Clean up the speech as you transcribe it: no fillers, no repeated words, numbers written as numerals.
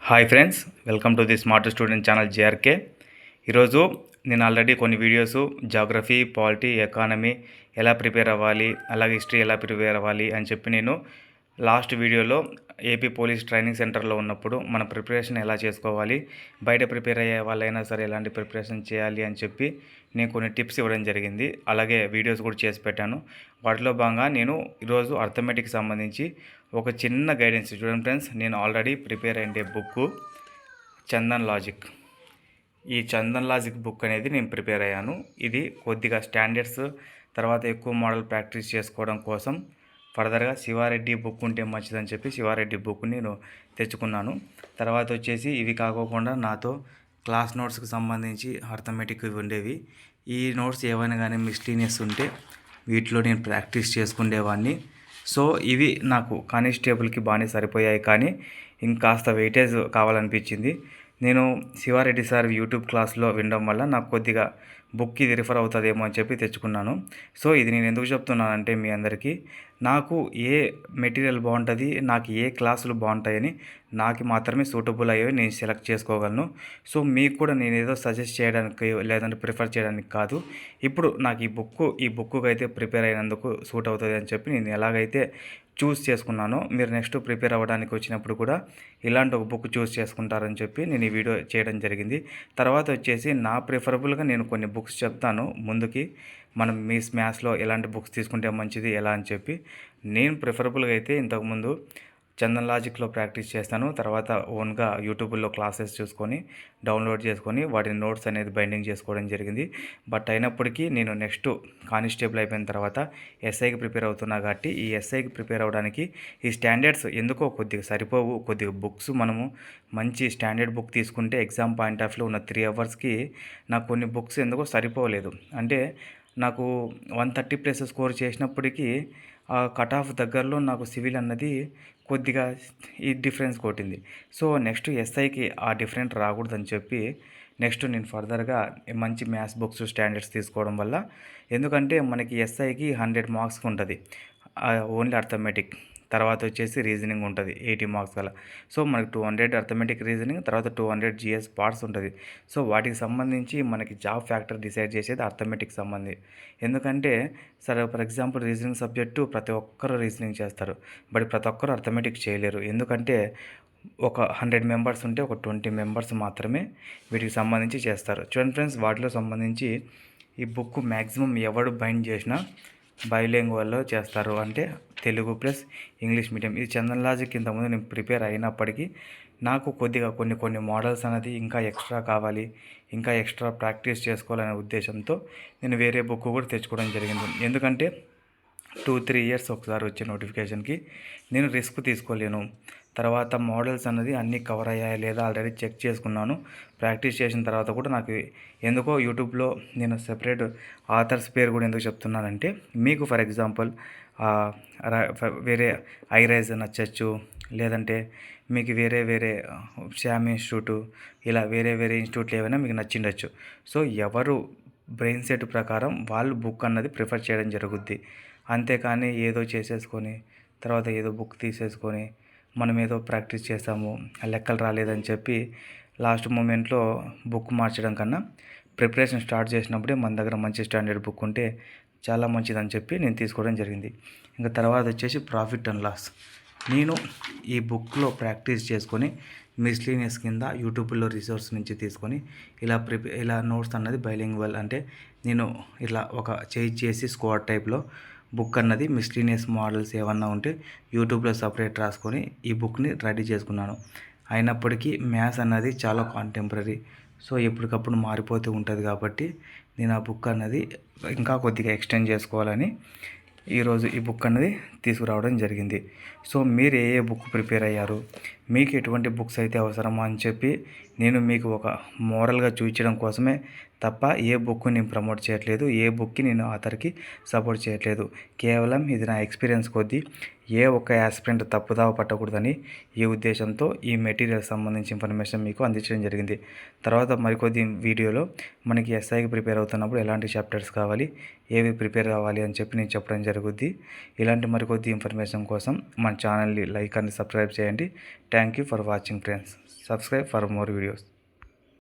Hi friends, welcome to the smart student channel JRK. ఈరోజు నేను already కొన్ని videos geography, polity, economy ఎలా prepare అవ్వాలి, అలాగే హిస్టరీ ఎలా ప్రిపేర్ అవ్వాలి అని చెప్పి నేను లాస్ట్ వీడియోలో ఏపీ పోలీస్ ట్రైనింగ్ సెంటర్లో ఉన్నప్పుడు మన ప్రిపరేషన్ ఎలా చేసుకోవాలి, బయట ప్రిపేర్ అయ్యే వాళ్ళైనా సరే ఎలాంటి ప్రిపరేషన్ చేయాలి అని చెప్పి నేను కొన్ని టిప్స్ ఇవ్వడం జరిగింది. అలాగే వీడియోస్ కూడా చేసి పెట్టాను. వాటిలో భాగంగా నేను ఈరోజు అర్థమెటిక్కి సంబంధించి ఒక చిన్న గైడెన్స్ చూడండి ఫ్రెండ్స్. నేను ఆల్రెడీ ప్రిపేర్ అయ్యే బుక్ చందన్ లాజిక్. ఈ చందన్ లాజిక్ బుక్ అనేది నేను ప్రిపేర్ అయ్యాను. ఇది కొద్దిగా స్టాండర్డ్స్ తర్వాత ఎక్కువ మోడల్ ప్రాక్టీస్ చేసుకోవడం కోసం ఫర్దర్గా శివారెడ్డి బుక్ ఉంటే మంచిదని చెప్పి శివారెడ్డి బుక్ నేను తెచ్చుకున్నాను. తర్వాత వచ్చేసి ఇవి కాకోకుండా నాతో క్లాస్ నోట్స్కి సంబంధించి అర్థమెటిక్ ఉండేవి. ఈ నోట్స్ ఏవైనా కానీ మిస్టీనియస్ ఉంటే వీటిలో నేను ప్రాక్టీస్ చేసుకునేవాడిని. సో ఇవి నాకు కానిస్టేబుల్కి బాగానే సరిపోయాయి, కానీ ఇంకాస్త వెయిటేజ్ కావాలనిపించింది. నేను శివారెడ్డి సార్ యూట్యూబ్ క్లాస్లో వినడం వల్ల నాకు కొద్దిగా బుక్ ఇది రిఫర్ అవుతుందేమో అని చెప్పి తెచ్చుకున్నాను. సో ఇది నేను ఎందుకు చెప్తున్నానంటే మీ అందరికీ నాకు ఏ మెటీరియల్ బాగుంటుంది, నాకు ఏ క్లాసులు బాగుంటాయని నాకు మాత్రమే సూటబుల్ అయ్యేవి నేను సెలెక్ట్ చేసుకోగలను. సో మీకు కూడా నేను ఏదో సజెస్ట్ చేయడానికి లేదంటే ప్రిఫర్ చేయడానికి కాదు. ఇప్పుడు నాకు ఈ బుక్కు అయితే ప్రిపేర్ అయినందుకు సూట్ అవుతుంది అని చెప్పి నేను ఎలాగైతే చూస్ చేసుకున్నానో మీరు నెక్స్ట్ ప్రిపేర్ అవ్వడానికి వచ్చినప్పుడు కూడా ఇలాంటి ఒక బుక్ చూస్ చేసుకుంటారని చెప్పి నేను ఈ వీడియో చేయడం జరిగింది. తర్వాత వచ్చేసి నా ప్రిఫరబుల్గా నేను కొన్ని బుక్స్ చెప్తాను ముందుకి. మనం మీ మ్యాథ్స్లో ఎలాంటి బుక్స్ తీసుకుంటే మంచిది ఎలా అని చెప్పి. నేను ప్రిఫరబుల్గా అయితే ఇంతకుముందు చందన్ లాజిక్లో ప్రాక్టీస్ చేస్తాను. తర్వాత ఓన్గా యూట్యూబ్లో క్లాసెస్ చూసుకొని డౌన్లోడ్ చేసుకొని వాటిని నోట్స్ అనేది బైండింగ్ చేసుకోవడం జరిగింది. బట్ అయినప్పటికీ నేను నెక్స్ట్ కానిస్టేబుల్ అయిపోయిన తర్వాత ఎస్ఐకి ప్రిపేర్ అవుతున్నా కాబట్టి ఈ ఎస్ఐకి ప్రిపేర్ అవ్వడానికి ఈ స్టాండర్డ్స్ ఎందుకో కొద్దిగా సరిపోవు. కొద్దిగా బుక్స్ మనము మంచి స్టాండర్డ్ బుక్ తీసుకుంటే ఎగ్జామ్ పాయింట్ ఆఫ్ వ్యూ ఉన్న 3 అవర్స్కి నాకు కొన్ని బుక్స్ ఎందుకో సరిపోలేదు. అంటే నాకు 130+ స్కోర్ చేసినప్పటికీ కట్ ఆఫ్ దగ్గరలో నాకు సివిల్ అన్నది కొద్దిగా ఈ డిఫరెన్స్ కొట్టింది. సో నెక్స్ట్ ఎస్ఐకి ఆ డిఫరెంట్ రాకూడదని చెప్పి నెక్స్ట్ నేను ఫర్దర్గా మంచి మ్యాథ్స్ బుక్స్ స్టాండర్డ్స్ తీసుకోవడం వల్ల, ఎందుకంటే మనకి ఎస్ఐకి 100 మార్క్స్కి ఉంటుంది ఓన్లీ అర్థమెటిక్. తర్వాత వచ్చేసి రీజనింగ్ ఉంటుంది 80 మార్క్స్ గల. సో మనకి 200 అర్థమెటిక్ రీజనింగ్, తర్వాత 200 జిఎస్ పార్ట్స్ ఉంటుంది. సో వాటికి సంబంధించి మనకి జాబ్ ఫ్యాక్టర్ డిసైడ్ చేసేది అర్థమెటిక్ సంబంధి. ఎందుకంటే సరే ఫర్ ఎగ్జాంపుల్ రీజనింగ్ సబ్జెక్టు ప్రతి ఒక్కరు రీజనింగ్ చేస్తారు, బట్ ప్రతి ఒక్కరు అర్థమెటిక్ చేయలేరు. ఎందుకంటే ఒక 100 మెంబర్స్ ఉంటే ఒక 20 మెంబర్స్ మాత్రమే వీటికి సంబంధించి చేస్తారు. చూడండి ఫ్రెండ్స్, వాటిలో సంబంధించి ఈ బుక్ మ్యాక్సిమం ఎవడు బైండ్ చేసినా బైలింగ్వల్లో చేస్తారు, అంటే తెలుగు ప్లస్ ఇంగ్లీష్ మీడియం. ఇది చందన్ లాజిక్ ఇంతకుముందు నేను ప్రిపేర్ అయినప్పటికీ నాకు కొద్దిగా కొన్ని మోడల్స్ అనేది ఇంకా ఎక్స్ట్రా కావాలి, ఇంకా ఎక్స్ట్రా ప్రాక్టీస్ చేసుకోవాలనే ఉద్దేశంతో నేను వేరే బుక్ కూడా తెచ్చుకోవడం జరిగింది. ఎందుకంటే 2-3 ఇయర్స్ ఒకసారి వచ్చే నోటిఫికేషన్కి నేను రిస్క్ తీసుకోలేను. తర్వాత మోడల్స్ అన్నది అన్నీ కవర్ అయ్యాయా లేదా ఆల్రెడీ చెక్ చేసుకున్నాను. ప్రాక్టీస్ చేసిన తర్వాత కూడా నాకు ఎందుకో యూట్యూబ్లో నేను సెపరేట్ ఆథర్స్ పేరు కూడా ఎందుకు చెప్తున్నానంటే, మీకు ఫర్ ఎగ్జాంపుల్ వేరే ఐరైజ్ నచ్చచ్చు, లేదంటే మీకు వేరే శ్యామ్ ఇన్స్టిట్యూటు ఇలా వేరే ఇన్స్టిట్యూట్లు ఏవైనా మీకు నచ్చిండొచ్చు. సో ఎవరు బ్రెయిన్ సెట్ ప్రకారం వాళ్ళు బుక్ అన్నది ప్రిఫర్ చేయడం జరుగుద్ది. అంతేకాని ఏదో చేసేసుకొని తర్వాత ఏదో బుక్ తీసేసుకొని మనం ఏదో ప్రాక్టీస్ చేస్తాము లెక్కలు రాలేదని చెప్పి లాస్ట్ మూమెంట్లో బుక్ మార్చడం కన్నా ప్రిపరేషన్ స్టార్ట్ చేసినప్పుడే మన దగ్గర మంచి స్టాండర్డ్ బుక్ ఉంటే చాలా మంచిదని చెప్పి నేను తీసుకోవడం జరిగింది. ఇంకా తర్వాత వచ్చేసి ప్రాఫిట్ అండ్ లాస్. నేను ఈ బుక్లో ప్రాక్టీస్ చేసుకొని మిస్లీనియస్ కింద యూట్యూబ్లో రిసోర్స్ నుంచి తీసుకొని ఇలా నోట్స్ అన్నది బైలింగ్వల్, అంటే నేను ఇలా ఒక చేసి స్క్వాడ్ టైప్లో బుక్ అన్నది మిస్లీనియస్ మోడల్స్ ఏమన్నా ఉంటే యూట్యూబ్లో సపరేట్ రాసుకొని ఈ బుక్ని రెడీ చేసుకున్నాను. అయినప్పటికీ మ్యాథ్స్ అన్నది చాలా కాంటెంపరీ, సో ఎప్పటికప్పుడు మారిపోతూ ఉంటుంది కాబట్టి నేను ఆ బుక్ అన్నది ఇంకా కొద్దిగా ఎక్స్టెండ్ చేసుకోవాలని ఈరోజు ఈ బుక్ అన్నది తీసుకురావడం జరిగింది. సో మీరు ఏ బుక్ ప్రిపేర్ అయ్యారు, మీకు ఎటువంటి బుక్స్ అయితే అవసరమా అని చెప్పి నేను మీకు ఒక మోరల్గా చూపించడం కోసమే తప్ప ఏ బుక్ నేను ప్రమోట్ చేయట్లేదు, ఏ బుక్కి నేను ఆథర్కి సపోర్ట్ చేయట్లేదు. కేవలం ఇది నా ఎక్స్పీరియన్స్ కొద్దీ ఏ ఒక్క యాస్పిరెంట్ తప్పుదావ పట్టకూడదని ఈ ఉద్దేశంతో ఈ మెటీరియల్ సంబంధించి ఇన్ఫర్మేషన్ మీకు అందించడం జరిగింది. తర్వాత మరికొద్ది వీడియోలో మనకి ఎస్ఐకి ప్రిపేర్ అవుతున్నప్పుడు ఎలాంటి చాప్టర్స్ కావాలి, ఏవి ప్రిపేర్ కావాలి అని చెప్పి నేను చెప్పడం జరుగుద్ది. ఇలాంటి మరికొద్ది ఇన్ఫర్మేషన్ కోసం మన ఛానల్ని లైక్ అండ్ సబ్స్క్రైబ్ చేయండి. Thank you for watching friends. Subscribe for more videos.